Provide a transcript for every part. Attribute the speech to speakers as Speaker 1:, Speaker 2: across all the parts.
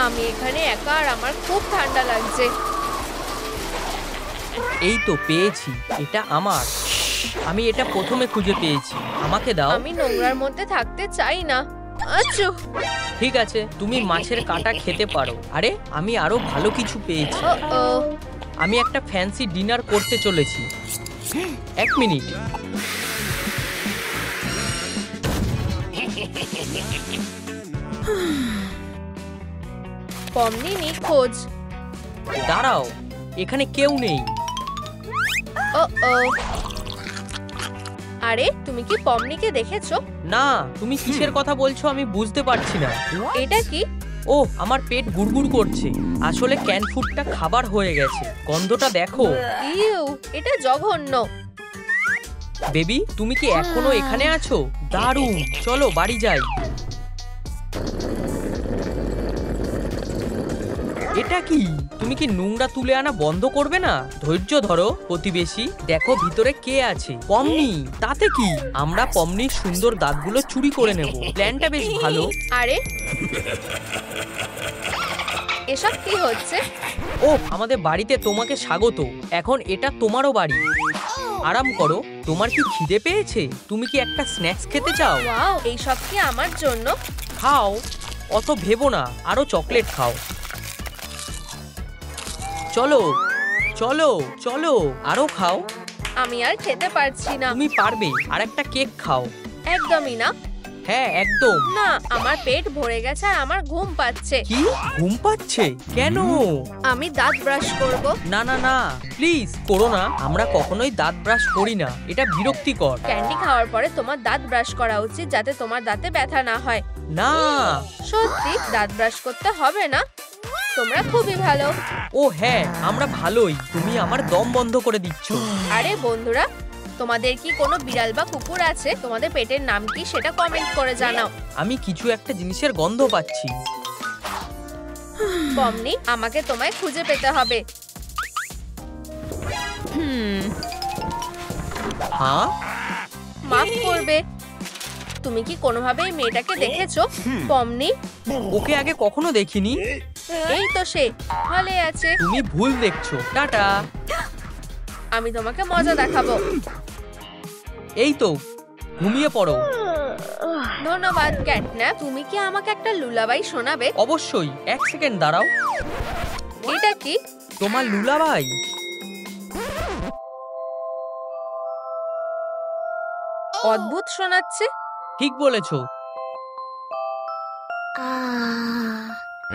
Speaker 1: আমি এখানে একা আর আমার খুব ঠান্ডা লাগছে।
Speaker 2: এই তো পেয়েছি, এটা আমার। আমি এটা প্রথমে খুঁজে পেয়েছি, আমাকে দাও।
Speaker 1: আমি নোংরার মধ্যে থাকতে চাই না। আচ্ছা
Speaker 2: ঠিক আছে, তুমি মাছের কাঁটা খেতে পারো। আরে আমি আরো ভালো কিছু পেয়েছি। আমি একটা ফ্যান্সি ডিনার করতে চলেছি। এক মিনিট।
Speaker 1: পমনি নিখোঁজ।
Speaker 2: দাঁড়াও, এখানে কেউ নেই।
Speaker 1: আরে তুমি কি পমনিকে দেখেছো?
Speaker 2: না, তুমি কিসের কথা বলছো আমি বুঝতে পারছি না।
Speaker 1: এটা কি?
Speaker 2: ও, আমার পেট গুড়গুড় করছে। আসলে ক্যান ফুডটা খাবার হয়ে গেছে। গন্ধটা দেখো।
Speaker 1: ইউ, এটা জঘন্য।
Speaker 2: বেবি, তুমি কি এখনো এখানে আছো? দারুণ, চলো বাড়ি যাই। এটা কি? তুমি কি নোংরা তুলে আনা বন্ধ করবে না? ধৈর্য ধরো প্রতিবেশী, দেখো ভিতরে কে আছে। পমনি। তাতে কি, আমরা পমনির সুন্দর দাঁতগুলো চুরি করে নেব। প্ল্যানটা বেশ ভালো।
Speaker 1: আরে এসব কি হচ্ছে?
Speaker 2: ও, আমাদের বাড়িতে তোমাকে স্বাগত। এখন এটা তোমারও বাড়ি। আরাম করো। তোমার কি খিদে পেয়েছে? তুমি কি একটা স্ন্যাক্স খেতে চাও?
Speaker 1: ওয়াও, এই সব কি আমার জন্য?
Speaker 2: খাও, অত ভেবো না, আরো চকলেট খাও। চলো চলো চলো, আরো খাও।
Speaker 1: আমি আর খেতে পারছি না।
Speaker 2: তুমি পারবে, আর একটা কেক খাও।
Speaker 1: একদমই না।
Speaker 2: হ্যাঁ একদম
Speaker 1: না, আমার পেট ভরে গেছে আর আমার ঘুম পাচ্ছে।
Speaker 2: কি ঘুম পাচ্ছে কেন?
Speaker 1: আমি দাঁত ব্রাশ করব।
Speaker 2: না না না, প্লিজ করো না। আমরা কখনোই দাঁত ব্রাশ করি না, এটা বিরক্তিকর।
Speaker 1: ক্যান্ডি খাওয়ার পরে তোমার দাঁত ব্রাশ করা উচিত, যাতে তোমার দাঁতে ব্যথা না হয়।
Speaker 2: না
Speaker 1: সত্যি দাঁত ব্রাশ করতে হবে না? তোমরা খুবই ভালো।
Speaker 2: ও হ্যাঁ, আমরা ভালোই। তুমি আমার দম বন্ধ করে দিচ্ছ।
Speaker 1: আরে বন্ধুরা, তোমাদের কি কোনো বিড়াল বা কুকুর আছে? তোমাদের পেটের নাম কি সেটা কমেন্ট করে জানাও।
Speaker 2: আমি কিছু একটা জিনিসের গন্ধ পাচ্ছি।
Speaker 1: পমনি, আমাকে তোমায় খুঁজে পেতে হবে।
Speaker 2: হ্যাঁ,
Speaker 1: মাফ করবে। তুমি কি কোনোভাবে এই মেয়েটাকে দেখেছো? পমনি,
Speaker 2: ওকে আগে কখনো দেখিনি।
Speaker 1: এই তো সে, হলে আছে।
Speaker 2: তুমি ভুল দেখছো। টাটা।
Speaker 1: আমি তোমাকে মজা দেখাবো।
Speaker 2: এই তো, ঘুমিয়ে পড়ো।
Speaker 1: ধন্যবাদ ক্যাটন্যাপ। তুমি কি আমাকে একটা লুলাবাই শোনাবে?
Speaker 2: অবশ্যই, এক সেকেন্ড দাঁড়াও।
Speaker 1: এটা কি?
Speaker 2: তোমার লুলাবাই?
Speaker 1: অদ্ভুত শোনাচ্ছে।
Speaker 2: ঠিক বলেছো।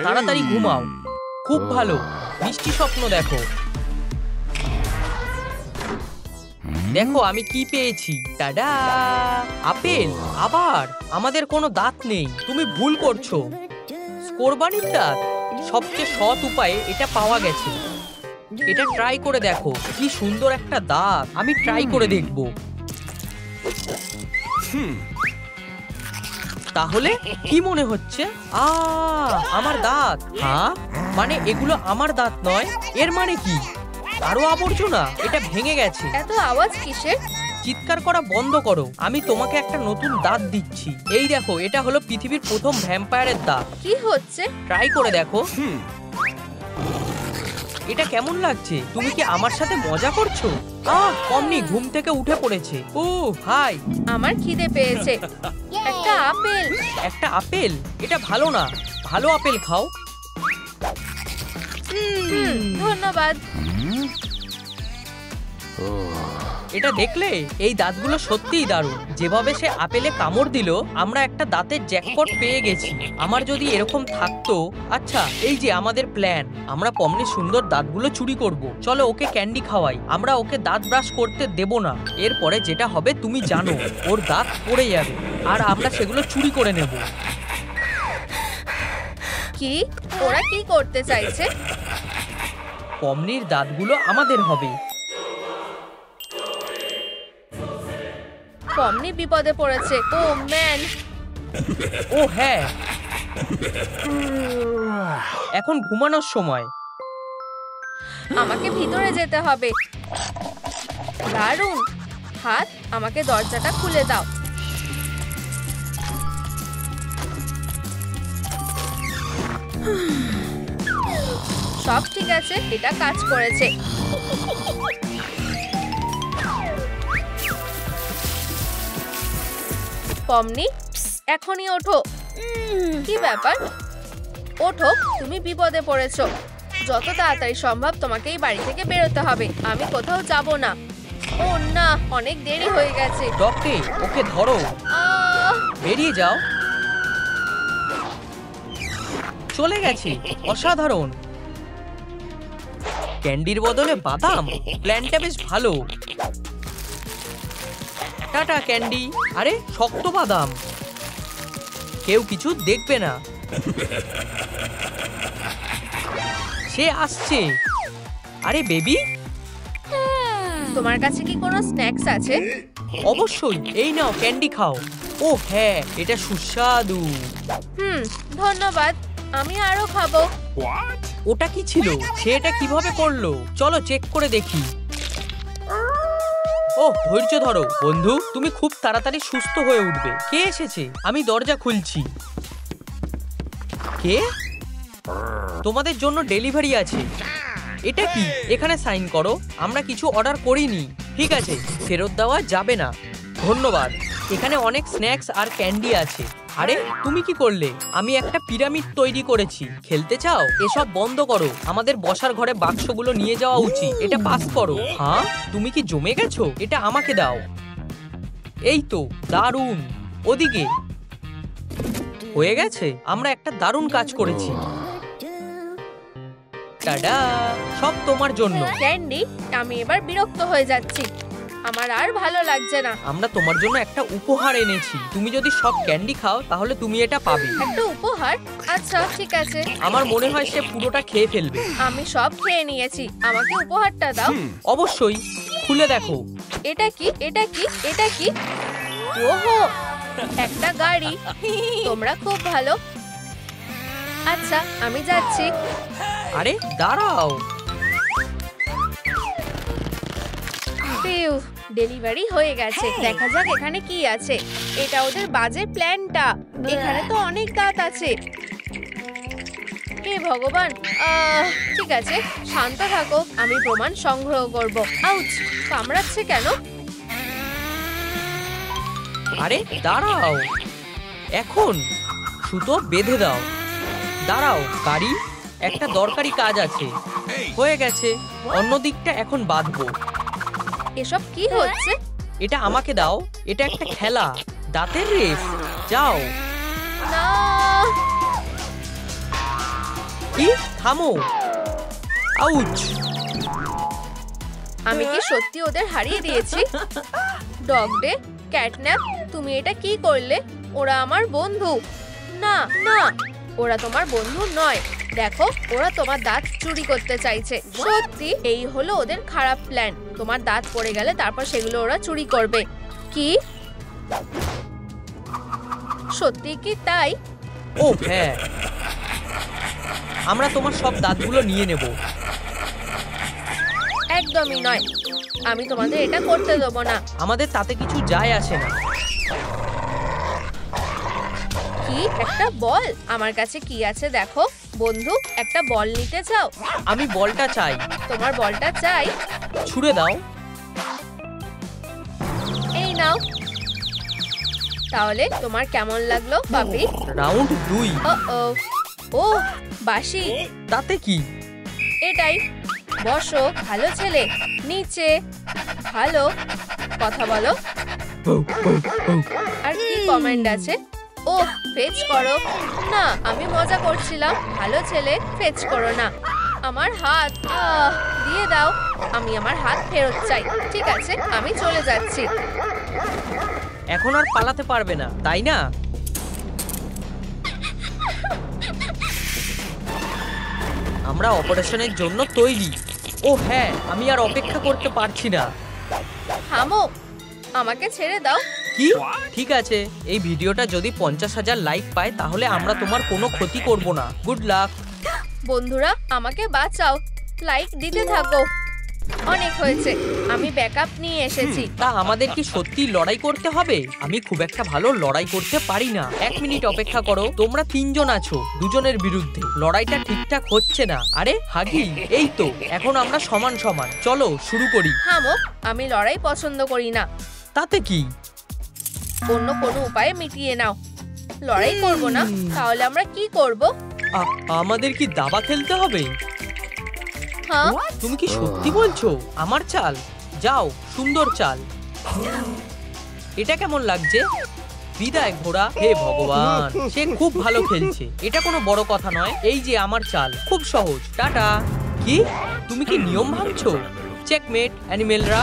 Speaker 2: তাড়াতাড়ি ঘুমাও। খুব ভালো, মিষ্টি স্বপ্ন দেখো। দেখো আমি কি পেয়েছি। Ta-da, apple. আবার আমাদের কোনো দাঁত নেই, তুমি ভুল করছো। কোরবানির দাঁত, সবচেয়ে সৎ উপায়ে এটা পাওয়া গেছে। এটা ট্রাই করে দেখো, কি সুন্দর একটা দাঁত। আমি ট্রাই করে দেখবো। তাহলে কি মনে হচ্ছে? আমার দাঁত। হ্যাঁ, মানে এগুলো আমার দাঁত নয়। এর মানে কি? আরো আবর্জনা, এটা ভেঙে গেছে।
Speaker 1: এত আওয়াজ কিসের?
Speaker 2: চিৎকার করা বন্ধ করো। আমি তোমাকে একটা নতুন দাঁত দিচ্ছি। এই দেখো, এটা হলো পৃথিবীর প্রথম ভ্যাম্পায়ারের দাঁত।
Speaker 1: কি হচ্ছে?
Speaker 2: ট্রাই করে দেখো। এটা কেমন লাগছে? তুমি কি আমার সাথে মজা করছো? পমনি ঘুম থেকে উঠে পড়েছে। ও হাই,
Speaker 1: আমার খিদে পেয়েছে। একটা আপেল।
Speaker 2: একটা আপেল? এটা ভালো না, ভালো আপেল খাও।
Speaker 1: ধন্যবাদ।
Speaker 2: এটা দেখলে, এই দাঁতগুলো সত্যিই দারুণ। যেভাবে সে আপেলে কামড় দিল, আমরা একটা দাঁতের জ্যাকপট পেয়ে গেছি। আমার যদি এরকম থাকতো। আচ্ছা, এই যে আমাদের প্ল্যান। আমরা পমনির সুন্দর দাঁতগুলো চুরি করব। চলো ওকে ক্যান্ডি খাওয়াই। আমরা ওকে দাঁত ব্রাশ করতে দেব না। এরপরে যেটা হবে তুমি জানো, ওর দাঁত পড়ে যাবে আর আমরা সেগুলো চুরি করে নেব।
Speaker 1: কি? ওরা কি করতে চাইছে?
Speaker 2: পমনির দাঁতগুলো আমাদের হবে।
Speaker 1: পমনি বিপদে পড়েছে। ও ম্যান।
Speaker 2: ও হ্যাঁ, এখন ঘুমানোর সময়।
Speaker 1: আমাকে ভিতরে যেতে হবে। দারুণ। হাত, আমাকে দরজাটা খুলে দাও। সব ঠিক আছে, এটা কাজ করেছে। পমনি, এখনই ওঠো। কি ব্যাপার? ওঠো, তুমি বিপদে পড়েছো। যত তাড়াতাড়ি সম্ভব তোমাকে এই বাড়ি থেকে বেরোতে হবে। আমি কোথাও যাব না। ও না, অনেক দেরি হয়ে গেছে।
Speaker 2: ডগকে, ওকে ধরো,
Speaker 1: আহ!
Speaker 2: বেরিয়ে যাও। চলে গেছে, অসাধারণ। ক্যান্ডির বদলে বাদাম, প্ল্যানটা বেশ ভালো। Tata candy. আরে শক্ত বাদাম, কেউ কিছু দেখবে না। সে আসছে। আরে বেবি,
Speaker 1: তোমার কাছে কি কোনো স্ন্যাক্স আছে?
Speaker 2: অবশ্যই, এই নাও ক্যান্ডি খাও। ও হ্যাঁ, এটা সুস্বাদু।
Speaker 1: ধন্যবাদ, আমি আরো খাবো।
Speaker 2: ওটা কি ছিল? সে এটা কিভাবে করলো? চলো চেক করে দেখি। ও, ধৈর্য ধরো বন্ধু, তুমি খুব তাড়াতাড়ি সুস্থ হয়ে উঠবে। কে এসেছে? আমি দরজা খুলছি। কে? তোমাদের জন্য ডেলিভারি আছে। এটা কি? এখানে সাইন করো। আমরা কিছু অর্ডার করিনি। ঠিক আছে, ফেরত দেওয়া যাবে না। ধন্যবাদ। এখানে অনেক স্ন্যাক্স আর ক্যান্ডি আছে। আরে তুমি কি করলে? আমি একটা পিরামিড তৈরি করেছি। খেলতে চাও? এসব বন্ধ করো। আমাদের বসার ঘরে বাক্সগুলো নিয়ে যাওয়া উচিত। এটা পাস করো। হ্যাঁ, তুমি কি জমে গেছো? এটা আমাকে দাও। এই তো, দারুণ। ওদিকে হয়ে গেছে। আমরা একটা দারুণ কাজ করেছি। টাডা, সব তোমার জন্য।
Speaker 1: ক্যান্ডি, আমি এবার বিরক্ত হয়ে যাচ্ছি। আমার আর ভালো লাগছে না।
Speaker 2: আমরা তোমার জন্য একটা উপহার এনেছি। তুমি যদি সব ক্যান্ডি খাও তাহলে তুমি এটা পাবে।
Speaker 1: একটা উপহার? আচ্ছা ঠিক আছে।
Speaker 2: আমার মনে হয় সে পুরোটা খেয়ে ফেলবে।
Speaker 1: আমি সব খেয়ে নিয়েছি, আমাকে উপহারটা দাও।
Speaker 2: অবশ্যই, খুলে দেখো।
Speaker 1: এটা কি? এটা কি? এটা কি? ওহো, একটা গাড়ি। তোমরা খুব ভালো। আচ্ছা, আমি যাচ্ছি।
Speaker 2: আরে দাঁড়াও।
Speaker 1: পিউ, ডেলিভারি হয়ে গেছে। দেখা যাক এখানে কি আছে। এটা ওদের বাজে প্ল্যানটা। এখানে তো অনেক দাঁত আছে। হে ভগবান। ঠিক আছে, শান্ত থাকো। আমি প্রমাণ সংগ্রহ করব। আউচ, কামড়াচ্ছে কেন?
Speaker 2: আরে দাঁড়াও, এখন সুতো বেঁধে দাও। দাঁড়াও গাড়ি, একটা দরকারি কাজ আছে। হয়ে গেছে, অন্য দিকটা এখন বাঁধবো।
Speaker 1: এসব কি হচ্ছে?
Speaker 2: এটা আমাকে দাও। এটা একটা খেলা, দাঁতের রেস। যাও।
Speaker 1: না,
Speaker 2: কি? থামো। আউচ।
Speaker 1: আমি কি সত্যি ওদের হারিয়ে দিয়েছি? ডগ ডে, ক্যাটন্যাপ, তুমি এটা কি করলে? ওরা আমার বন্ধু। না না, ওরা তোমার বন্ধু নয়। দেখো, ওরা তোমার দাঁত চুরি করতে চাইছে। সত্যি, এই হলো ওদের খারাপ প্ল্যান। তোমার দাঁত পড়ে গেলে তারপর সেগুলো ওরা চুরি করবে। কি? সত্যি কি তাই?
Speaker 2: ও হ্যাঁ, আমরা তোমার সব দাঁতগুলো নিয়ে নেব।
Speaker 1: একদমই নয়, আমি তোমাদের এটা করতে দেবো না।
Speaker 2: আমাদের তাতে কিছু যায় আসে না।
Speaker 1: কি? একটা বল? আমার কাছে কি আছে দেখো। বন্ধু, একটা বল নিতে চাও?
Speaker 2: আমি বলটা চাই।
Speaker 1: তোমার বলটা চাই?
Speaker 2: ছুঁড়ে দাও।
Speaker 1: এই নাও। তাহলে তোমার কেমন লাগলো পাপি?
Speaker 2: রাউন্ড 2।
Speaker 1: ও বাসি।
Speaker 2: তাতে কি?
Speaker 1: এটাই। বসো, ভালো ছেলে। নিচে। ভালো, কথা বলো। আর কি কমেন্ট আছে? ও, ফেচ করো না। আমি মজা করছিলাম। ভালো ছেলে, ফেচ করো না। আমার হাত দিয়ে দাও। আমি আমার হাত ফেরত চাই। ঠিক আছে, আমি চলে যাচ্ছি।
Speaker 2: এখন আর পালাতে পারবে না, তাই না? আমরা অপারেশনের জন্য তৈরি। ও হ্যাঁ, আমি আর অপেক্ষা করতে পারছি না।
Speaker 1: থামো, আমাকে ছেড়ে দাও।
Speaker 2: কি? ঠিক আছে, এই ভিডিওটা যদি 50,000 লাইক পায় তাহলে আমরা তোমার কোনো ক্ষতি করব না। Good luck.
Speaker 1: বন্ধুরা, আমাকে বাঁচাও। লাইক দিতে থাকো। অনেক হয়েছে, আমি ব্যাকআপ নিয়ে এসেছি।
Speaker 2: তা আমাদের কি সত্যি লড়াই করতে হবে? আমি খুব একটা ভালো লড়াই করতে পারি না। 1 মিনিট অপেক্ষা করো, তোমরা 3 জন আছো, 2 জনের বিরুদ্ধে। লড়াইটা ঠিকঠাক হচ্ছে না। আরে হাগি, এই তো এখন আমরা সমান সমান। চলো শুরু করি।
Speaker 1: থামো, আমি লড়াই পছন্দ করি না।
Speaker 2: তাতে কি?
Speaker 1: অন্য কোনো উপায়ে মিটিয়ে নাও। লড়াই করব না, তাহলে আমরা কি করব?
Speaker 2: আমাদের কি দাবা খেলতে হবে?
Speaker 1: হ্যাঁ,
Speaker 2: তুমি কি সত্যি বলছো? আমার চাল, যাও, সুন্দর চাল। এটা কেমন লাগছে? বিদায় ঘোড়া। হে ভগবান, সে খুব ভালো খেলছে। এটা কোনো বড় কথা নয়। এই যে আমার চাল, খুব সহজ। টাটা। কি? তুমি কি নিয়ম ভাঙছো? চেকমেট অ্যানিমেলরা।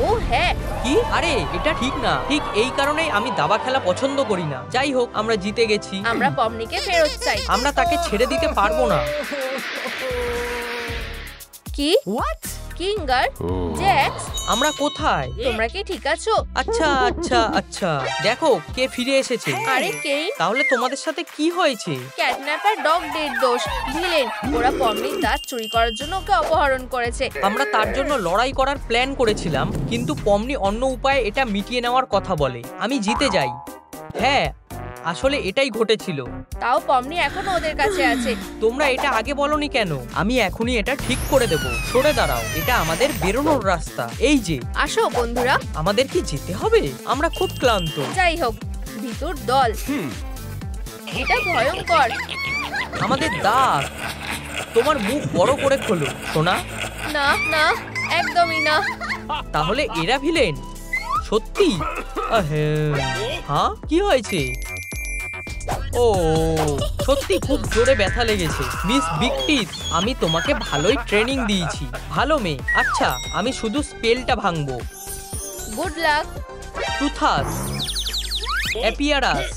Speaker 1: ও হ্যাঁ।
Speaker 2: কি? আরে এটা ঠিক না। ঠিক এই কারণেই আমি দাবা খেলা পছন্দ করি না। যাই হোক, আমরা জিতে গেছি।
Speaker 1: আমরা পমনিকে ফেরত চাই।
Speaker 2: আমরা তাকে ছেড়ে দিতে পারবো না।
Speaker 1: কি? কিঙ্গার, জ্যাক্স,
Speaker 2: আমরা কোথায়?
Speaker 1: তোমরা কি ঠিক আছো?
Speaker 2: আচ্ছা আচ্ছা আচ্ছা, দেখো কে ফিরে এসেছে।
Speaker 1: আরে কেইন,
Speaker 2: তাহলে তোমাদের সাথে কি হয়েছে?
Speaker 1: ক্যাটন্যাপার ডগ ডের দোষ। ভিলেন, ওরা পমনির দাঁত চুরি করার জন্য ওকে অপহরণ করেছে।
Speaker 2: আমরা তার জন্য লড়াই করার প্ল্যান করেছিলাম, কিন্তু পমনি অন্য উপায়ে এটা মিটিয়ে নেওয়ার কথা বলে। আমি জিতে যাই। হ্যাঁ, আসলে এটাই ঘটেছিল।
Speaker 1: তাও পমনি এখনো ওদের কাছে আছে।
Speaker 2: তোমরা এটা আগে বলনি কেন? আমি এখনই এটা ঠিক করে দেব। সরে দাঁড়াও, এটা আমাদের বেরোনোর রাস্তা। এই যে।
Speaker 1: আসো বন্ধুরা।
Speaker 2: আমাদের কি যেতে হবে? আমরা খুব ক্লান্ত।
Speaker 1: যাই হোক, ভিতর দল। এটা ভয়ঙ্কর।
Speaker 2: আমাদের দাঁত। তোমার মুখ বড় করে খোলো, সোনা।
Speaker 1: না না, একদমই না।
Speaker 2: তাহলে এরা ভিলেন? সত্যি? হ্যাঁ, কি হয়েছে? ও সত্যি খুব জোরে ব্যথা লেগেছে। মিস বিগটিস, আমি তোমাকে ভালোই ট্রেনিং দিয়েছি। ভালো মেয়ে। আচ্ছা, আমি শুধু স্পেলটা ভাঙবো।
Speaker 1: Good luck.
Speaker 2: টুথাস, অ্যাপিয়ারাস।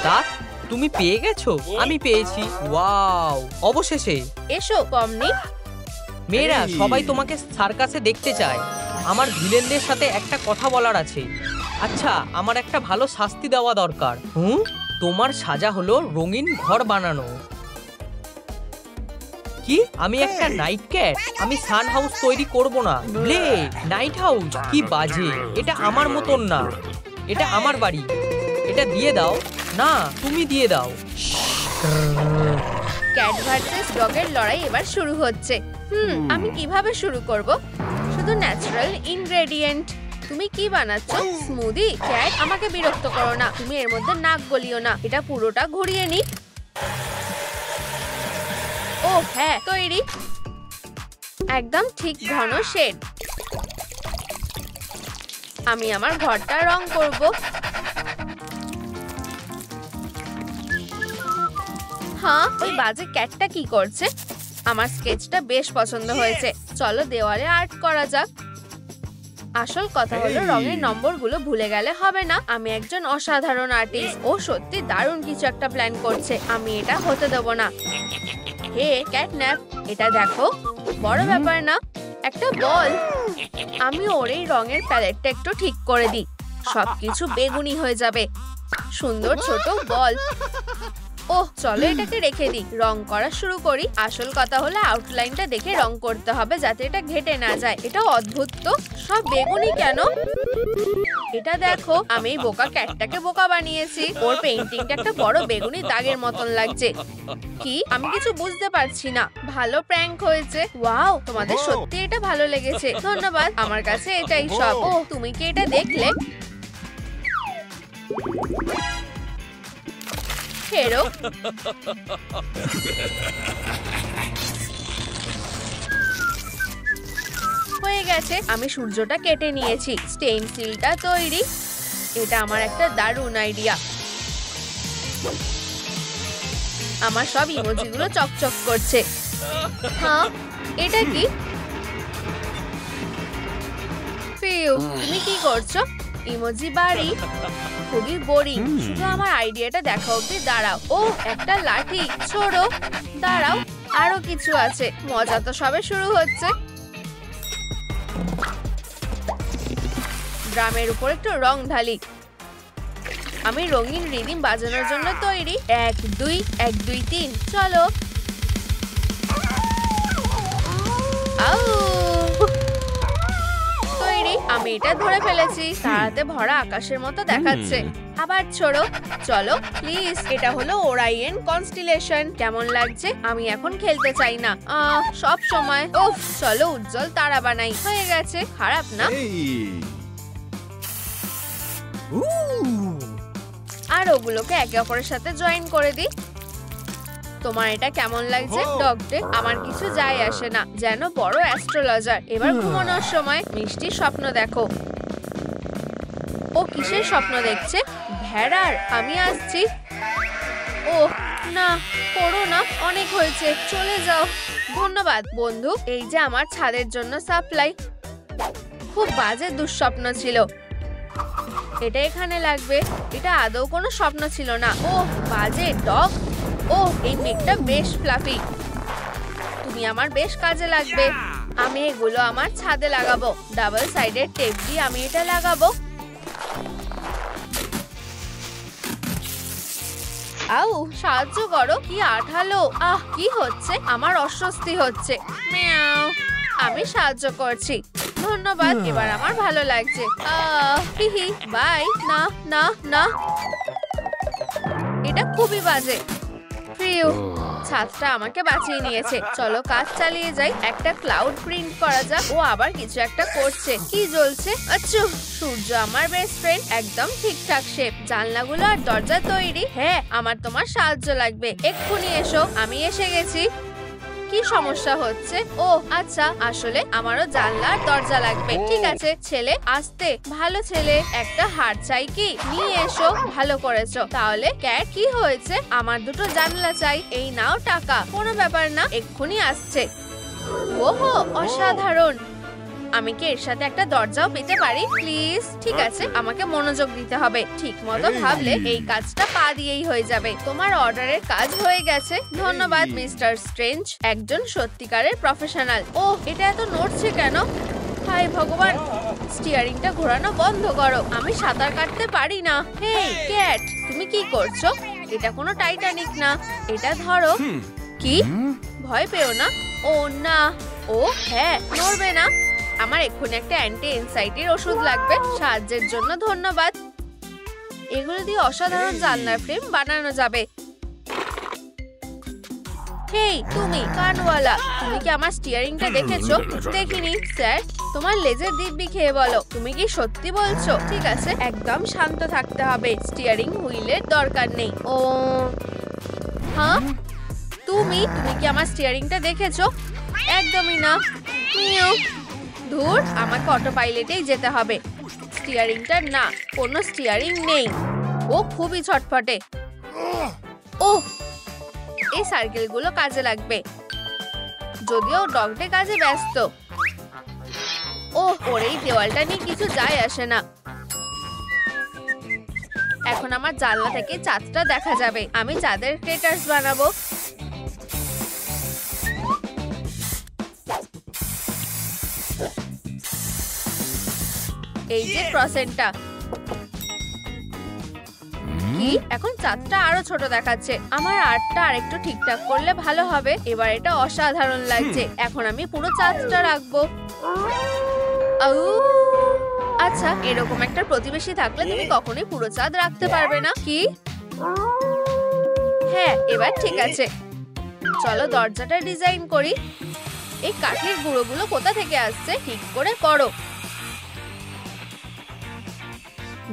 Speaker 2: দাঁত তুমি পেয়ে গেছো? আমি পেয়েছি। ওয়াও, অবশেষে।
Speaker 1: এসো পমনি।
Speaker 2: মেয়েরা সবাই তোমাকে সার্কাসে দেখতে চায়। আমার ভিলেনদের সাথে একটা কথা বলার আছে। আচ্ছা, আমার একটা ভালো শাস্তি দেওয়া দরকার। তোমার সাজা হলো রঙিন ঘর বানানো। কি? আমি একটা নাইট ক্যাট? আমি সান হাউস তৈরি করব না। ব্লে, নাইট হাউস? কি বাজে। এটা আমার মতন না, এটা আমার বাড়ি। এটা দিয়ে দাও। না, তুমি দিয়ে দাও।
Speaker 1: ক্যাট ভার্সেস ডগের লড়াই এবার শুরু হচ্ছে। আমি কিভাবে শুরু করব? শুধু ন্যাচারাল ইনগ্রেডিয়েন্ট। তুমি কি বানাচ্ছো? স্মুদি? ক্যাট, আমাকে বিরক্ত করো না। তুমি এর মধ্যে নাক গলিও না। এটা পুরোটা ঘুরিয়ে নি। ও হ্যাঁ, তৈরি। একদম ঠিক ঘন শেড। আমি আমার ঘরটা রং করব। হ্যাঁ, ওই বাজে ক্যাটটা কি করছে? আমার স্কেচটা বেশ পছন্দ হয়েছে। চলো দেওয়ালে আর্ট করা যাক। আসল কথা হলো, রঙের নম্বরগুলো ভুলে গেলে হবে না। আমি একজন অসাধারণ আর্টিস্ট। ও সত্যি দারুণ কিছু একটা প্ল্যান করছে। আমি এটা হতে দেব না। হে ক্যাটন্যাপ, এটা দেখো। বড় ব্যাপার না, একটা বল। আমি ওর এই রঙের প্যালেটটা একটু ঠিক করে দিই। সবকিছু বেগুনি হয়ে যাবে। সুন্দর ছোট বল। ওহ, চলো এটাকে রেখে দিই। রং করা শুরু করি। আসল কথা হলো আউটলাইনটা দেখে রং করতে হবে, যাতে এটা ঘেটে না যায়। এটা অদ্ভুত তো, সব বেগুনি কেন? এটা দেখো, আমি এই বোকা ক্যাটটাকে বোকা বানিয়েছি। ওর পেইন্টিংটা একটা বড় বেগুনি দাগের মতন লাগছে। কি? আমি কিছু বুঝতে পারছি না। ভালো প্র্যাঙ্ক হয়েছে। ওয়াও, তোমাদের সত্যি এটা ভালো লেগেছে। ধন্যবাদ। আমার কাছে এটাই সব। ও, তুমি কি এটা দেখলে? ফেরো। হয়ে গেছে। আমি সূর্যটা কেটে নিয়েছি। স্টেইনসিলটা তৈরি। এটা আমার একটা দারুণ আইডিয়া। আমার সব ইমোজিগুলো চকচক করছে। হ্যাঁ, এটা কি? ফিউ, তুমি কি করছো? ইমোজি বাড়ি। খুবই বোরিং। শুধু আমার আইডিয়াটা দেখা অব্দি দাঁড়াও। ও, একটা লাঠি। ছোড়ো। দাঁড়াও, আরো কিছু আছে। মজা তো সবে শুরু হচ্ছে। ড্রামের উপর একটু রং ঢালি। আমি রঙিন রিদিম বাজানোর জন্য তৈরি। 1 2 1 2 3, চলো। আউ তৈরি, আমি এটা ধরে ফেলেছি। তারাতে ভরা আকাশের মতো দেখাচ্ছে। আবার ছোড়ো। চলো প্লিজ। এটা হলো ওরাইন কনস্টিলেশন। কেমন লাগছে? আমি এখন খেলতে চাই না সব সময়। উফ, চলো উজ্জ্বল তারা বানাই। হয়ে গেছে, খারাপ না। আর ওগুলোকে একে অপরের সাথে জয়েন করে দিই। তোমার এটা কেমন লাগছে ডগডে? আমার কিছু যায় আসে না, যেন বড় অ্যাস্ট্রোলজার। এবার ঘুমানোর সময় মিষ্টি স্বপ্ন দেখো। ও কিসের স্বপ্ন দেখছে? ভেড়ার। আমি আসছি। ও না, করো না, অনেক হয়েছে, চলে যাও। ধন্যবাদ বন্ধু। এই যে আমার ছাদের জন্য সাপ্লাই। খুব বাজে দুঃস্বপ্ন ছিল। এটা এখানে লাগবে। এটা আদৌ কোনো স্বপ্ন ছিল না। ও বাজে ডগ। ও এই মেঘটা বেশ ফ্লাফি। তুমি আমার বেশ কাজে লাগবে। আমি এগুলো আমার ছাদে লাগাবো। ডাবল সাইডের টেপ দিয়ে আমি এটা লাগাবো। আউ, সাহায্য করো। কি আঠালো। কি হচ্ছে? আমার অস্বস্তি হচ্ছে। মিয়াও। আমি সাহায্য করছি। ধন্যবাদ। এবার আমার ভালো লাগছে। হিহি, বাই। না না না, এটা খুবই বাজে। ফিউ, ছাদটা আমাকে বাঁচিয়ে নিয়েছে। চলো কাজ চালিয়ে যাই। একটা ক্লাউড প্রিন্ট করা যাক। ও আবার কিছু একটা করছে। কি জ্বলছে? আচ্ছা, সূর্য আমার বেস্ট ফ্রেন্ড। একদম ঠিকঠাক শেপ। জানলাগুলো আর দরজা তৈরি। হ্যাঁ, আমার তোমার সাহায্য লাগবে। এক্ষুনি এসো। আমি এসে গেছি। কি সমস্যা হচ্ছে? ও আচ্ছা, আসলে আমারও জানলা আর দরজা লাগবে। ঠিক আছে ছেলে, আসতে। ভালো ছেলে। একটা হার চাই কি? নিয়ে এসো। ভালো করেছো। তাহলে ক্যাট, কি হয়েছে? আমার দুটো জানলা চাই। এই নাও টাকা। কোনো ব্যাপার না, এক্ষুনি আসছে। ওহো, অসাধারণ। আমি কি এর সাথে একটা দরজাও পেতে পারি প্লিজ? ঠিক আছে, আমাকে মনোযোগ দিতে হবে। ঠিক মতো ভাবলে এই কাজটা পা দিয়েই হয়ে যাবে। তোমার অর্ডারের কাজ হয়ে গেছে। ধন্যবাদ মিস্টার স্ট্রেঞ্জ, একজন সত্যিকারের প্রফেশনাল। ও এটা এত নড়ছে কেন? হায় ভগবান, স্টিয়ারিংটা ঘোরানো বন্ধ করো। আমি সাঁতার কাটতে পারি না। হেই ক্যাট, তুমি কি করছো? এটা কোনো টাইটানিক না। এটা ধরো। কি? ভয় পেও না। ও না। ও হ্যাঁ, নড়বে না। আমার এক্ষুনি একটা অ্যান্টি এনজাইটির ওষুধ লাগবে। সাহায্যের জন্য ধন্যবাদ। এগুলো দিয়ে অসাধারণ জানলার ফ্রেম বানানো যাবে। হেই তুমি কানওয়ালা, তুমি কি আমার স্টিয়ারিংটা দেখেছো? দেখিনি স্যার। তোমার লেজের দিব্যি খেয়ে বলো, তুমি কি সত্যি বলছো? ঠিক আছে, একদম শান্ত থাকতে হবে। স্টিয়ারিং হুইলের দরকার নেই। ও হ্যাঁ, তুমি কি আমার স্টিয়ারিংটা দেখেছো? একদমই না। ধুর, আমাকে অটো পাইলটেই যেতে হবে। স্টিয়ারিংটা না, কোনো স্টিয়ারিং নেই। ও খুবই ছটফটে। ওহ, এই সার্কেলগুলো কাজে লাগবে। যদিও ডগডে কাজে ব্যস্ত। ওর এই দেওয়ালটা নিয়ে কিছু যায় আসে না। এখন আমার জানলা থেকে চাঁদটা দেখা যাবে। আমি চাঁদের ক্রেটার্স বানাবো। এই যে ক্রসেন্টটা। কি? এখন চাঁদটা আরো ছোট দেখাচ্ছে। আমার আর্টটা আরেকটু ঠিকঠাক করলে ভালো হবে। এবার এটা অসাধারণ লাগছে। এখন আমি পুরো চাঁদটা রাখবো। আচ্ছা, এরকম একটা প্রতিবেশী থাকলে তুমি কখনোই পুরো চাঁদ রাখতে পারবে না। কি? হ্যাঁ, এবার ঠিক আছে। চলো দরজাটা ডিজাইন করি। এই কাঠের গুঁড়োগুলো কোথা থেকে আসছে? ঠিক করে করো।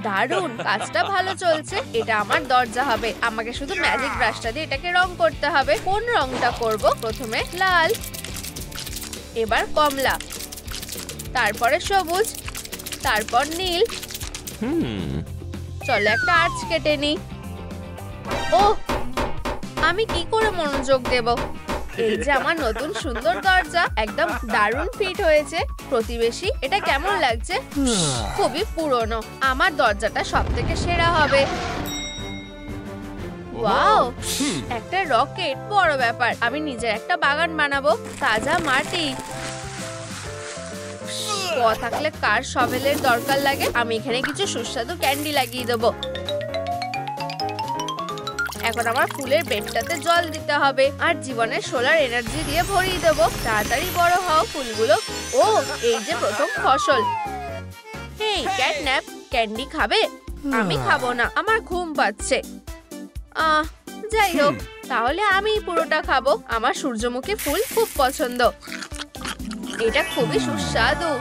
Speaker 1: দারুণ, কাজটা ভালো চলছে। এটা আমার দরজা হবে। আমাকে শুধু ম্যাজিক ব্রাশটা দিয়ে এটাকে রং করতে হবে। কোন রংটা করব? প্রথমে লাল, এবার কমলা, তারপরে সবুজ, তারপর নীল। চলো একটা আর্চ কেটে নিই। ও, আমি কি করে মনোযোগ দেব? এই যে আমার নতুন সুন্দর দরজা, একদম দারুণ ফিট হয়েছে। প্রতিবেশী, এটা কেমন লাগছে? খুবই পুরনো। আমার দরজাটা সবথেকে সেরা হবে। ওয়াও, একটা রকেট, বড় ব্যাপার। আমি নিজের একটা বাগান বানাবো। তাজা মাটি। থাকলে কার শভেলের দরকার লাগে? আমি এখানে কিছু সুস্বাদু ক্যান্ডি লাগিয়ে দেবো। এখন আমার ফুলের বেডটাতে জল দিতে হবে আর জীবনের সোলার এনার্জি দিয়ে ভরিয়ে দেবো। তাড়াতাড়ি বড় হও ফুলগুলো। ও, এই যে প্রথম ফসল। হেই ক্যাটন্যাপ, ক্যান্ডি খাবে? আমি খাবো না, আমার ঘুম পাচ্ছে। যাই হোক, তাহলে আমি পুরোটা খাবো। আমার সূর্যমুখী ফুল খুব পছন্দ। এটা খুবই সুস্বাদু।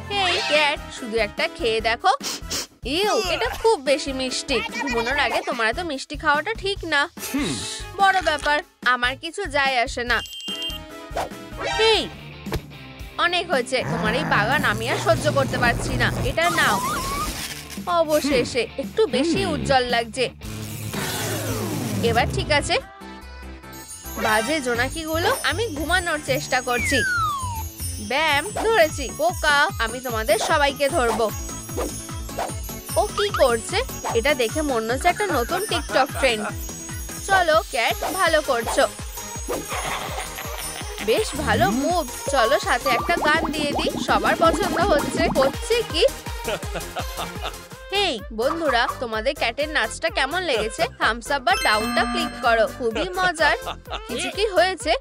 Speaker 1: হেই ক্যাট, শুধু একটা খেয়ে দেখো। ইউ, এটা খুব বেশি মিষ্টি। ঘুমানোর আগে তোমার এত মিষ্টি খাওয়াটা ঠিক না। বড় ব্যাপার, আমার কিছু যায় আসে না। হেই, অনেক হয়েছে। তোমার এই বাগান আমি আর সহ্য করতে পারছি না। এটা নাও। অবশেষে একটু বেশি উজ্জ্বল লাগছে। এবার ঠিক আছে। বাজে জোনাকিগুলো, আমি ঘুমানোর চেষ্টা করছি। ব্যাম, ধরেছি। বোকা, আমি তোমাদের সবাইকে ধরবো। ও কি করছে? এটা দেখে মনে হচ্ছে একটা নতুন টিকটক ট্রেন্ড। চলো ক্যাট, ভালো করছো। বেশ ভালো মুভ। চলো সাথে একটা গান দিয়ে দিই। সবার পছন্দ হচ্ছে। হচ্ছে কি? হেই বন্ধুরা, তোমাদের ক্যাটের নাচটা কেমন লেগেছে? থামস আপ বা ডাউনটা ক্লিক করো। খুবই মজার। কিছু কি হয়েছে?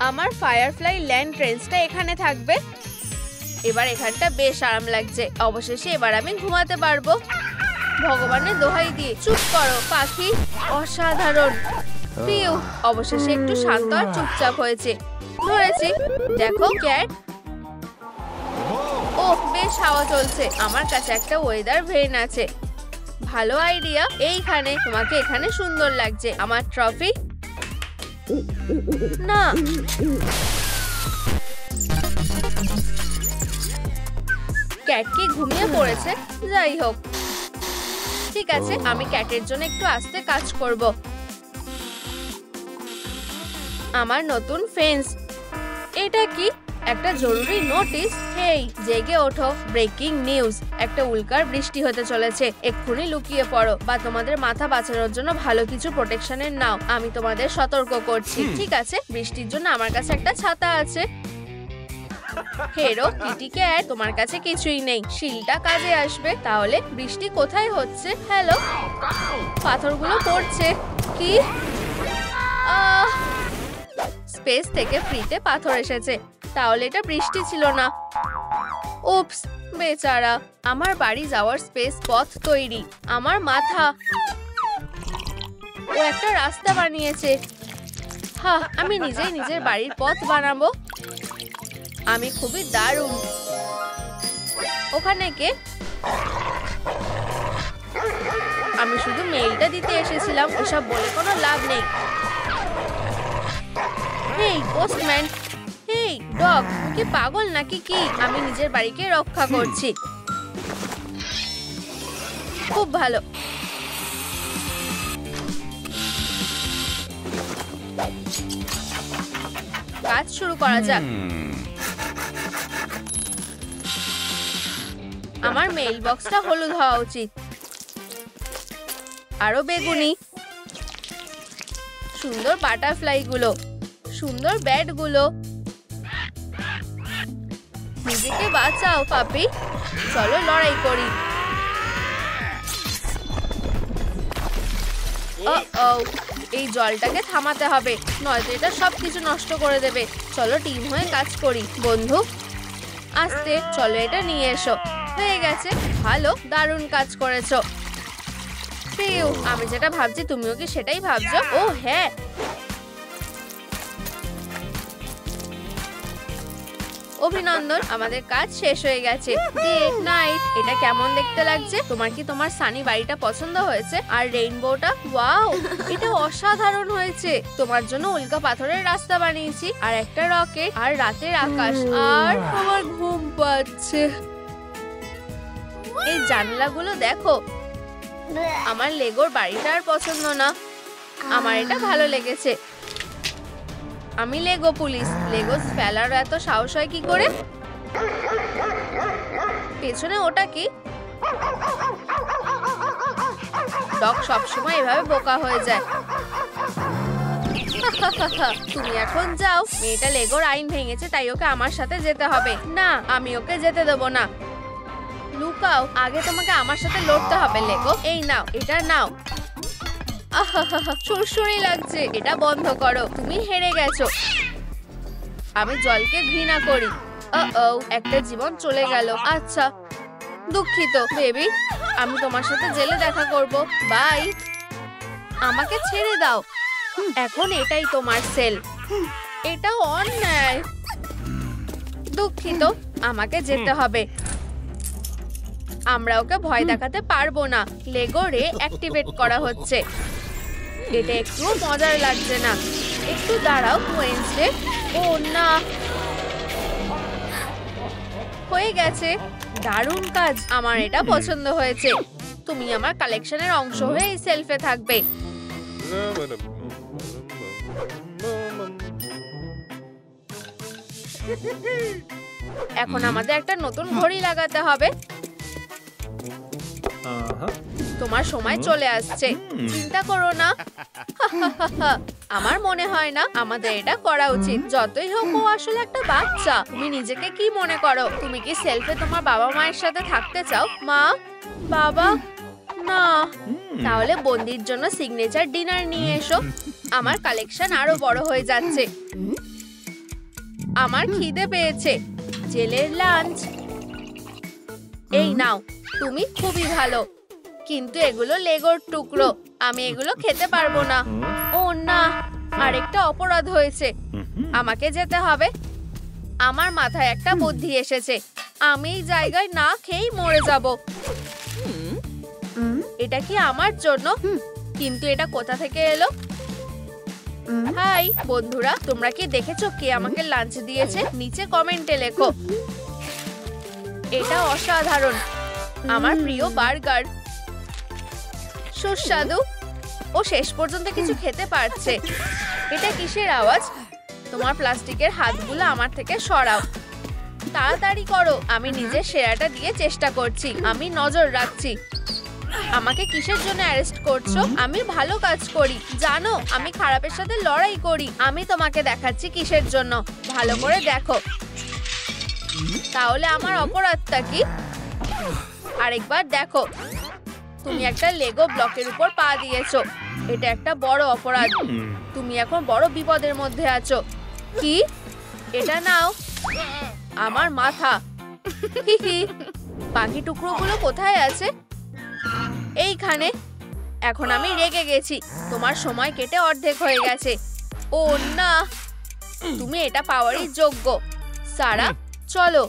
Speaker 1: আমার ফায়ারফ্লাই ল্যান্ড ট্রেন্সটা এখানে থাকবে। এবার এখানটা বেশ আরাম লাগছে। অবশেষে এবার আমি ঘুমাতে পারবো। ভগবানের দোহাই দিয়ে চুপ করো পাখি। অসাধারণ। প্রিয়, অবশেষে একটু শান্ত আর চুপচাপ হয়েছে। ধরেছি। দেখো ক্যাট। ওহ, বেশ হাওয়া চলছে। আমার কাছে একটা ওয়েদার ভেন আছে। ভালো আইডিয়া। এইখানে তোমাকে এখানে সুন্দর লাগছে। আমার ট্রফি না। ক্যাট কি ঘুমিয়ে পড়েছে? যাই হোক, ঠিক আছে। আমি ক্যাটের জন্য একটু আস্তে কাজ করব। আমার নতুন ফেন্স। এটা কি? একটা জরুরি নোটিশ। হেই জেগে ওঠো, ব্রেকিং নিউজ। একটা উল্কার বৃষ্টি হতে চলেছে। এক্ষুনি লুকিয়ে পড়ো বা তোমাদের মাথা বাঁচানোর জন্য ভালো কিছু প্রোটেকশনের নাও। আমি তোমাদের সতর্ক করছি। ঠিক আছে, বৃষ্টির জন্য আমার কাছে একটা ছাতা আছে। হেরো কিটি ক্যাট, তোমার কাছে কিছুই নেই। শিলটা কাজে আসবে। তাহলে বৃষ্টি কোথায় হচ্ছে? হ্যালো, পাথরগুলো পড়ছে। কি? স্পেস থেকে ফ্রিতে পাথর এসেছে। তাহলে এটা বৃষ্টি ছিল না। উপস, বেচারা। আমার বাড়ি যাওয়ার স্পেস পথ তৈরি। আমার মাথা। ও একটা রাস্তা বানিয়েছে। হ্যাঁ, আমি নিজেই নিজের বাড়ির পথ বানাবো। আমি খুবই দারুণ। ওখানে কে? আমি শুধু মেইলটা দিতে এসেছিলাম। এসব বলে কোনো লাভ নেই। হেই পোস্টম্যান। হেই ডগ, তুমি কি পাগল নাকি কি? আমি নিজের বাড়িকে রক্ষা করছি। খুব ভালো। কাজ শুরু করা যাক। আমার মেইল বক্সটা হলুদ হওয়া উচিত। আরো বেগুনি। সুন্দর বাটারফ্লাই গুলো, সুন্দর ব্যাট গুলো। নিজেকে বাঁচাও পাপি। চলো লড়াই করি। এই জলটাকে থামাতে হবে, নয়তো এটা সবকিছু নষ্ট করে দেবে। চলো টিম হয়ে কাজ করি। বন্ধু আস্তে, চলো এটা নিয়ে এসো। হয়ে গেছে। ভালো, দারুণ কাজ করেছো। প্রিয়, আমি যেটা ভাবছি তুমিও কি সেটাই ভাবছো? ও হ্যাঁ। অভিনন্দন, আমাদের কাজ শেষ হয়ে গেছে। Good night. এটা কেমন দেখতে লাগছে? তোমার কি তোমার সানি বাড়িটা পছন্দ হয়েছে? আর রেইনবোটা? ওয়াও, এটা অসাধারণ হয়েছে। তোমার জন্য উল্কা পাথরের রাস্তা বানিয়েছি, আর একটা রকেট, আর রাতের আকাশ। আর আমার ঘুম পাচ্ছে। এই জানলাগুলো দেখো। আমার লেগোর বাড়িটা আর পছন্দ না। আমার এটা ভালো লেগেছে। আমি লেগো পুলিশ। লেগো ফেলার এত সাহস হয় কি করে? পেছনে ওটা কি? ডগ সবসময় এভাবে বোকা হয়ে যায়। তুমি এখন যাও। মেয়েটা লেগোর আইন ভেঙেছে, তাই ওকে আমার সাথে যেতে হবে। না, আমি ওকে যেতে দেবো না। লুকাও, আগে তোমাকে আমার সাথে লড়তে হবে লেগো। এই নাও, এটা নাও। আহাহাহা, সুরসুরি লাগছে। এটা বন্ধ করো, তুমি হেরে গেছো। আমি জলকে ঘৃণা করি। একটা জীবন চলে গেল। আচ্ছা, দুঃখিত বেবি, আমি তোমার সাথে জেলে দেখা করব। বাই। আমাকে ছেড়ে দাও। এখন এটাই তোমার সেল। এটা অন্যায়। দুঃখিত, আমাকে যেতে হবে। আমরা ওকে ভয় দেখাতে পারবো না। লেগো রে অ্যাক্টিভেট করা হচ্ছে। এটা একটু মজার লাগছে না। একটু দাঁড়াও ওয়েনসডে। ও না, হয়ে গেছে। দারুণ কাজ, আমার এটা পছন্দ হয়েছে। তুমি আমার কালেকশনের অংশ হয়ে এই সেলফে থাকবে। এখন আমাদের একটা নতুন ঘড়ি লাগাতে হবে। তোমার সময় চলে আসছে, চিন্তা করো না। আমার মনে হয় না আমাদের এটা করা উচিত। যতই হোক, ও আসলে একটা বাচ্চা। তুমি নিজেকে কি মনে করো? তুমি কি সেলফে তোমার বাবা মায়ের সাথে থাকতে চাও? মা, বাবা, না। তাহলে বন্দির জন্য সিগনেচার ডিনার নিয়ে এসো। আমার কালেকশন আরো বড় হয়ে যাচ্ছে। আমার খিদে পেয়েছে। জেলের লাঞ্চ। এই নাও, তুমি খুবই ভালো, কিন্তু এগুলো লেগোর টুকরো। আমি এগুলো খেতে পারবো না। ও না, আরেকটা অপরাধ হয়েছে। আমাকে যেতে হবে। আমার মাথায় একটা বুদ্ধি এসেছে। আমি এই জায়গায় না খেয়েই মরে যাব। এটা কি আমার জন্য? কিন্তু এটা কোথা থেকে এলো? হাই বন্ধুরা, তোমরা কি দেখেছো কে আমাকে লাঞ্চ দিয়েছে? নিচে কমেন্টে লেখো। এটা অসাধারণ, আমার প্রিয় বার্গার। সুস্বাদু। ও শেষ পর্যন্ত কিছু খেতে পারছে। এটা কিসের আওয়াজ? তোমার প্লাস্টিকের হাতগুলো আমার থেকে সরাও। তাড়াতাড়ি করো, আমি নিজের সেরাটা দিয়ে চেষ্টা করছি। আমি নজর রাখছি। আমাকে কিসের জন্য অ্যারেস্ট করছো? আমি ভালো কাজ করি, জানো। আমি খারাপের সাথে লড়াই করি। আমি তোমাকে দেখাচ্ছি কিসের জন্য। ভালো করে দেখো। তাহলে আমার অপরাধটা কি? আরেকবার দেখো। তুমি একটা লেগো ব্লকের উপর পা দিয়েছো। এটা একটা বড় অপরাধ। তুমি এখন বড় বিপদের মধ্যে আছো। কি? এটা নাও। আমার মাথা। বাকি টুকরোগুলো কোথায় আছে? এইখানে। এখন আমি রেগে গেছি। তোমার সময় কেটে অর্ধেক হয়ে গেছে। ও না, তুমি এটা পাওয়ারই যোগ্য। সারা, চলো।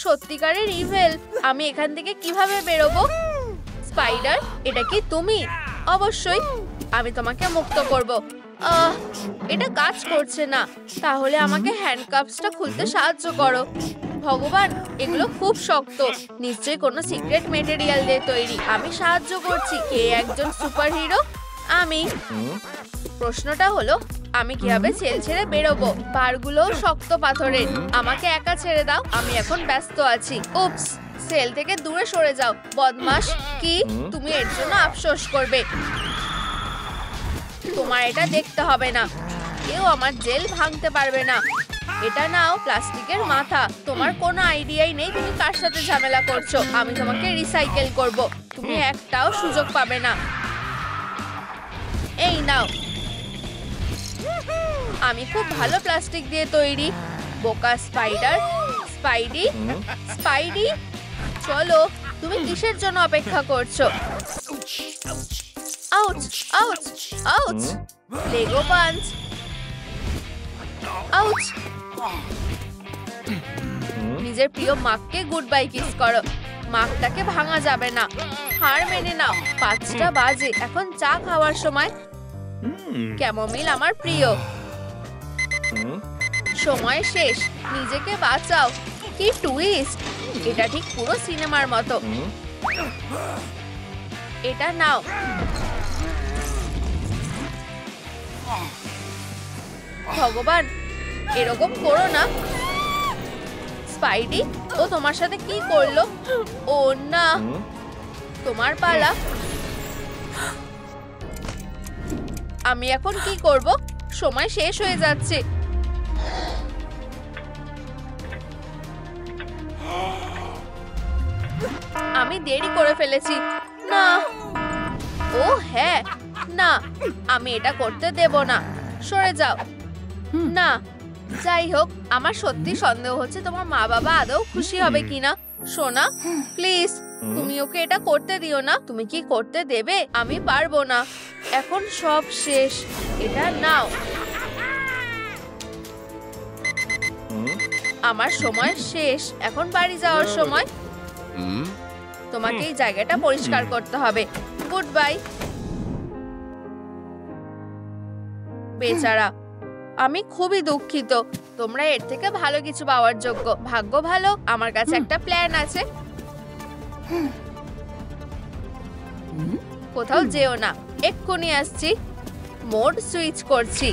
Speaker 1: সত্যিকারের ইভেল। আমি এখান থেকে কিভাবে বেরোবো? স্পাইডার, এটা কি তুমি? অবশ্যই, আমি তোমাকে মুক্ত করব। এটা কাজ করছে না। তাহলে আমাকে হ্যান্ডকাপসটা খুলতে সাহায্য করো। ভগবান, এগুলো খুব শক্ত। নিশ্চয়ই কোনো সিক্রেট মেটেরিয়াল দিয়ে তৈরি। আমি সাহায্য করছি। কে একজন সুপারহিরো? আমি। প্রশ্নটা হলো, আমি কিভাবে সেল ছেড়ে বেরোবো? বারগুলোও শক্ত পাথরের। আমাকে একা ছেড়ে দাও, আমি এখন ব্যস্ত আছি। উপস, সেল থেকে দূরে সরে যাও বদমাশ। কি? তুমি এর জন্য আফসোস করবে। তোমার এটা দেখতে হবে না। কেউ আমার জেল ভাঙতে পারবে না। এটা নাও, প্লাস্টিকের মাথা। তোমার কোনো আইডিয়াই নেই তুমি কার সাথে ঝামেলা করছো। আমি তোমাকে রিসাইকেল করব। তুমি একটাও সুযোগ পাবে না। এই নাও। আমি খুব ভালো প্লাস্টিক দিয়ে তৈরি। বোকা স্পাইডার। স্পাইডি, স্পাইডি, চলো। তুমি কিসের জন্য অপেক্ষা করছো? Ouch, ouch, ouch. Lego punch. Ouch. নিজের প্রিয় মাককে গুড বাই কিস করো। মাকটাকে ভাঙা যাবে না। হার মেনে নাও। 5টা বাজে, এখন চা খাওয়ার সময়। ক্যামোমিল আমার প্রিয়। সময় শেষ, নিজেকে বাঁচাও। কি টুইস্ট! এটা ঠিক পুরো সিনেমার মতো। এটা নাও। ভগবান, এরকম করো না। স্পাইডি, ও তোমার সাথে কি করলো? ও না, তোমার পালা। আমি এখন কি করব? সময় শেষ হয়ে যাচ্ছে। আমি দেরি করে ফেলেছি। না, ও হ্যাঁ, না, আমি এটা করতে দেব না। সরে যাও। না, যাই হোক, আমার সত্যি সন্দেহ হচ্ছে তোমার মা বাবা আদৌ খুশি হবে কিনা। সোনা, প্লিজ তুমি ওকে এটা করতে দিও না। তুমি কি করতে দেবে? আমি পারবো না। এখন সব শেষ। এটা নাও। আমার সময় শেষ। এখন বাড়ি যাওয়ার সময়। তোমাকে এই জায়গাটা পরিষ্কার করতে হবে। Good bye. বেচারা, আমি খুবই দুঃখিত। তোমরা এর থেকে ভালো কিছু পাওয়ার যোগ্য। ভাগ্য ভালো, আমার কাছে একটা প্ল্যান আছে। কোথাও যেও না, এক্ষুনি আসছি। মোড সুইচ করছি।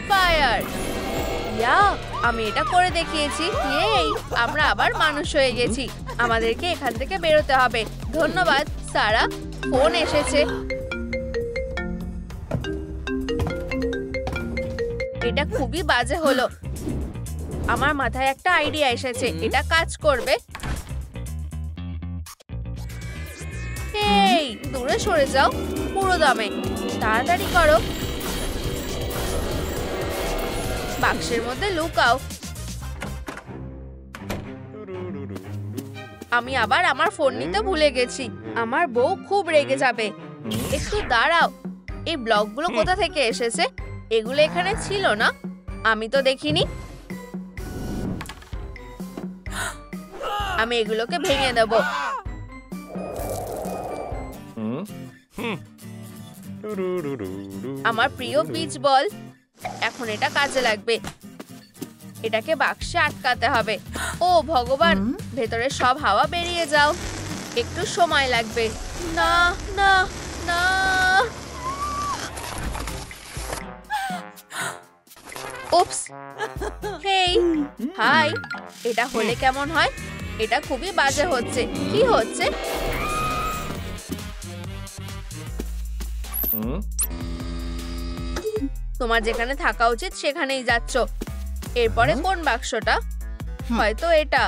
Speaker 1: ফায়ার। ইয়া, আমি এটা করে দেখিয়েছি। এই, আমরা আবার মানুষ হয়ে গেছি। আমাদেরকে এখান থেকে বেরোতে হবে। ধন্যবাদ সারা, ফোন এসেছে। এটা খুবই বাজে হলো। আমার মাথায় একটা আইডিয়া এসেছে। এটা কাজ করবে। এই, দূরে সরে যাও। পুরো দমে তাড়াতাড়ি করো। বাক্সের মধ্যে লুকাও। আমি আবার আমার ফোন নিতে ভুলে গেছি। আমার বউ খুব রেগে যাবে। একটু দাঁড়াও। এই ব্লকগুলো কোথা থেকে এসেছে? এগুলো এখানে ছিল না। আমি তো দেখিনি। আমি এগুলোকে ভেঙে দেব। আমার প্রিয় পিচ বল। এখন এটা কাজে লাগবে। এটাকে বাক্সে আটকাতে হবে। ও ভগবান, ভেতরে সব হাওয়া বেরিয়ে যাও। একটু সময় লাগবে। না না না, উপস। হেই, হাই। এটা হলে কেমন হয়? এটা খুবই বাজে হচ্ছে। কি হচ্ছে? তোমার যেখানে থাকা উচিত সেখানেই যাচ্ছ। এরপরে কোন বাক্সটা? হয়তো এটা।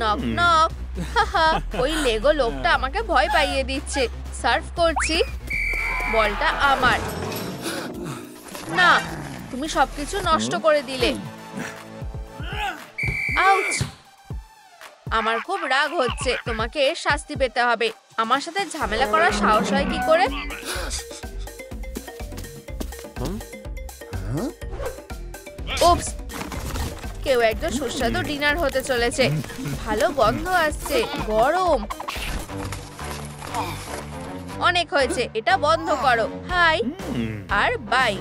Speaker 1: Knock knock. হাহা, ওই লেগো লোকটা আমাকে ভয় পাইয়ে দিচ্ছে। সার্ভ করছি। বলটা আমার। না, তুমি সবকিছু নষ্ট করে দিলে। আউচ! আমার খুব রাগ হচ্ছে। তোমাকে এর শাস্তি পেতে হবে। আমার সাথে ঝামেলা করার সাহস হয় কি করে? উপস! কেউ একজন সুস্বাদু ডিনার হতে চলেছে। ভালো গন্ধ আসছে। গরম। অনেক হয়েছে, এটা বন্ধ করো। High R by.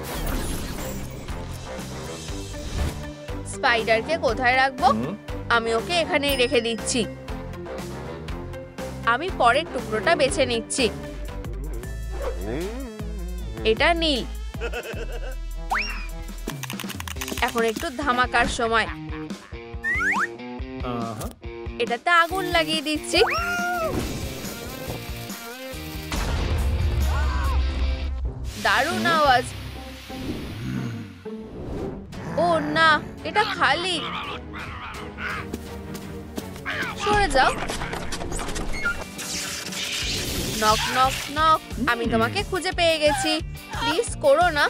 Speaker 1: স্পাইডারকে কোথায় রাখবো? আমি ওকে এখানেই রেখে দিচ্ছি। আমি পরের টুকরোটা বেছে নিচ্ছি। এটা নীল। এখন একটু ধামাকার সময়। এটাতে আগুন লাগিয়ে দিচ্ছি। দারুণ আওয়াজ। ও না, এটা খালি। সরে যাও। Knock knock knock. আমি তোমাকে খুঁজে পেয়ে গেছি। প্লিজ করো না।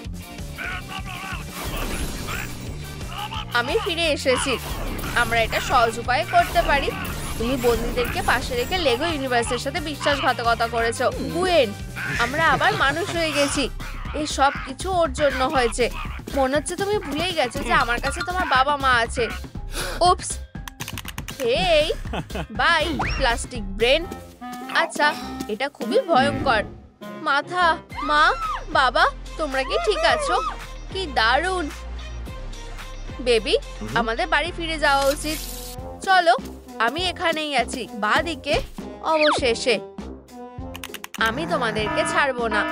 Speaker 1: আমি ফিরে এসেছি। আমরা এটা সহজ উপায়ে করতে পারি। তুমি বন্দীদেরকে পাশে রেখে লেগো ইউনিভার্সের সাথে বিশ্বাসঘাতকতা করেছো। গুয়েন, আমরা আবার মানুষ হয়ে গেছি। এই সব কিছু ওর জন্য হয়েছে। মনে হচ্ছে তুমি ভুলেই গেছো যে আমার কাছে তোমার বাবা মা আছে। উপস। হেই, বাই প্লাস্টিক ব্রেন। আচ্ছা, এটা খুবই ভয়ঙ্কর। মাথা। মা, বাবা, তোমরা কি ঠিক আছো? কি দারুণ। বেবি, আমাদের বাড়ি ফিরে যাওয়া উচিত। চলো, আমি এখানেই আছি, বাঁ দিকে। অবশেষে আমি তোমাদেরকে ছাড়বো না।